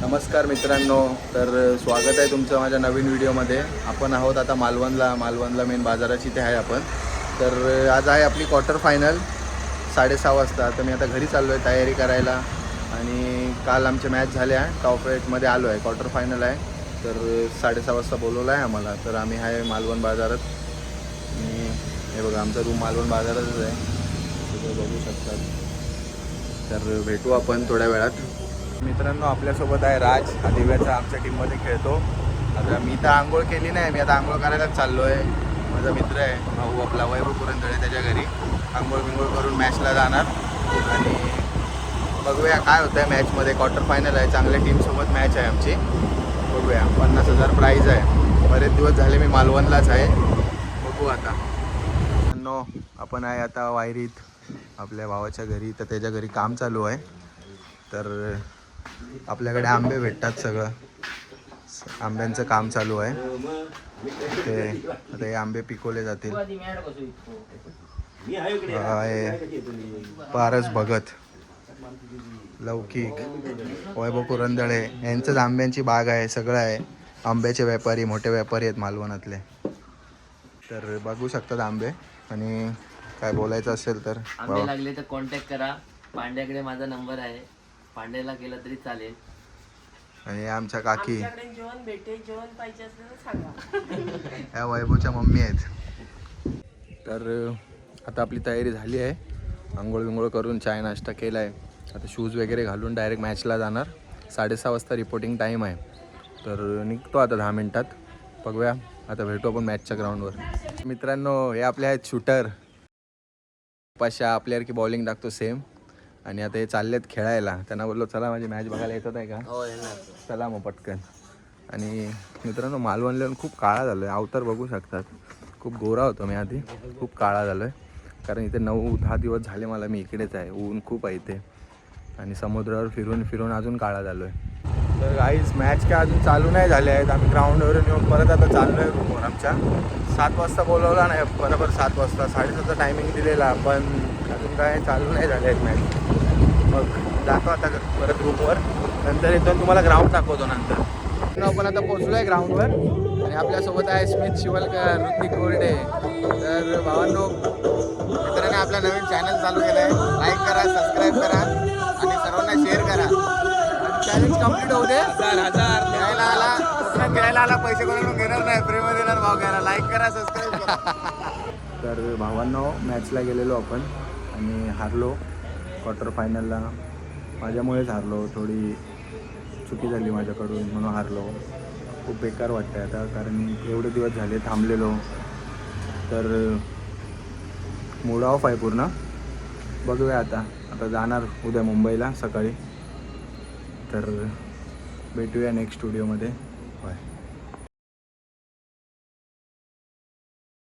नमस्कार मित्रांनो, तर स्वागत आहे तुमचं माझ्या नवीन व्हिडिओमध्ये. आपण आहोत आता मालवणला मेन बाजाराची इथे आहे आपण. तर आज आहे आपली क्वार्टर फायनल 6:30 वाजता. तर मी आता घरी चाललो आहे तयारी करायला. आणि काल आमचे मॅच झाले आहे, टॉप 8मध्ये आलो आहे, क्वार्टर फायनल आहे. तर 6:30 वाजता बोलवलं आहे आम्हाला. तर आम्ही आहे मालवण बाजारात. आणि हे बघा आमचा रूम मालवण बाजारातच आहे, तुम्ही बघू शकतात. तर भेटू आपण थोड्या वेळात. मित्रांनो, आपल्यासोबत आहे राज, हा दिव्याचा आमच्या टीममध्ये खेळतो. आता मी तर आंघोळ केली नाही, मी आता आंघोळ करायलाच चाललो आहे. माझा मित्र आहे भाऊ आपला वैभव पुरंदळे, त्याच्या घरी आंघोळ करून मॅचला जाणार. आणि बघूया काय होतं आहे मॅचमध्ये. क्वार्टर फायनल आहे, चांगल्या टीमसोबत मॅच आहे आमची. बघूया, 50,000 प्राईज आहे. बरेच दिवस झाले मी मालवणलाच आहे, बघू आता. मित्रांनो, आपण आहे आता वायरीत आपल्या भावाच्या घरी. तर त्याच्या घरी काम चालू आहे. तर आपल्याकडे आंबे भेटतात, सगळं आंब्यांचं काम चालू आहे. ते आता हे आंबे पिकवले जातील. पारस भगत, लौकिक, वैभव पुरंदळे यांचंच आंब्यांची बाग आहे, सगळं आहे. आंब्याचे व्यापारी, मोठे व्यापारी आहेत मालवणातले. तर बघू शकतात आंबे. आणि काय बोलायचं असेल तर आंबे लागले तर कॉन्टॅक्ट करा. पांड्याकडे माझा नंबर आहे, पांड्याला केला तरी चालेल. आणि आमच्या काकी जेवण भेटे, जेवण पाहिजे असेल तर सांगा. या वैभवच्या मम्मी आहेत. तर आता आपली तयारी झाली आहे. आंघोळ करून चाय नाश्ता केला आहे. आता शूज वगैरे घालून डायरेक्ट मॅचला जाणार. 6:30 वाजता रिपोर्टिंग टाईम आहे. तर निघतो आता 10 मिनटात. बघूया, आता भेटू आपण मॅचच्या ग्राउंडवर. मित्रांनो, हे आपले आहेत शूटर. पाशा आपल्यासारखी बॉलिंग टाकतो सेम. आणि आता हे चाललेत खेळायला. त्यांना बोललो चला माझी मॅच बघायला येतात आहे का. हो येणार. चला मग पटकन. आणि मित्रांनो, मालवणला खूप काळा झालो आहे. अवतार बघू शकतात. खूप गोरा होतो मी आधी, खूप काळा झालो आहे. कारण इथे 9-10 दिवस झाले मला, मी इकडेच आहे. ऊन खूप आहे इथे. आणि समुद्रावर फिरून अजून काळा झालो आहे. तर गाईज, मॅच काय अजून चालू नाही झाले आहेत. आम्ही ग्राउंडवरून येऊन परत आता चाललो आहे रूमवर आमच्या. 7 वाजता बोलवला नाही, बरोबर 7 वाजता 7:30चा टायमिंग दिलेला, पण अजून काय चालू नाही झाले आहेत मॅच. मग जातो आता परत रूमवर, नंतर येतो तुम्हाला ग्राउंड दाखवतो नंतर. आपण आता पोहोचलो आहे ग्राउंडवर. आणि आपल्यासोबत आहे स्मित शिवलकर, ऋतिक गोरडे. तर भावांनो, मित्रांनी आपला नवीन चॅनल चालू केला आहे. लाईक करा, सबस्क्राईब करा आणि सर्वांना शेअर करा. चॅलेंज कम्प्लीट होऊ दे. 1000 खेळायला आला, पैसे कोणाकडून घेणार नाही, फ्रीमध्ये देणार भाव घ्यायला. लाईक करा, सबस्क्राईब करा. तर भावांनो, मॅचला गेलेलो आपण आणि हारलो क्वार्टर फायनलला. माझ्यामुळेच हारलो, थोडी चुकी झाली माझ्याकडून, म्हणून हारलो. खूप बेकार वाटतं आहे आता, कारण एवढे दिवस झाले थांबलेलो. तर मूड ऑफ आहे पूर्ण. बघूया आता जाणार उद्या मुंबईला सकाळी. तर भेटूया नेक्स्ट व्हिडिओमध्ये. बाय.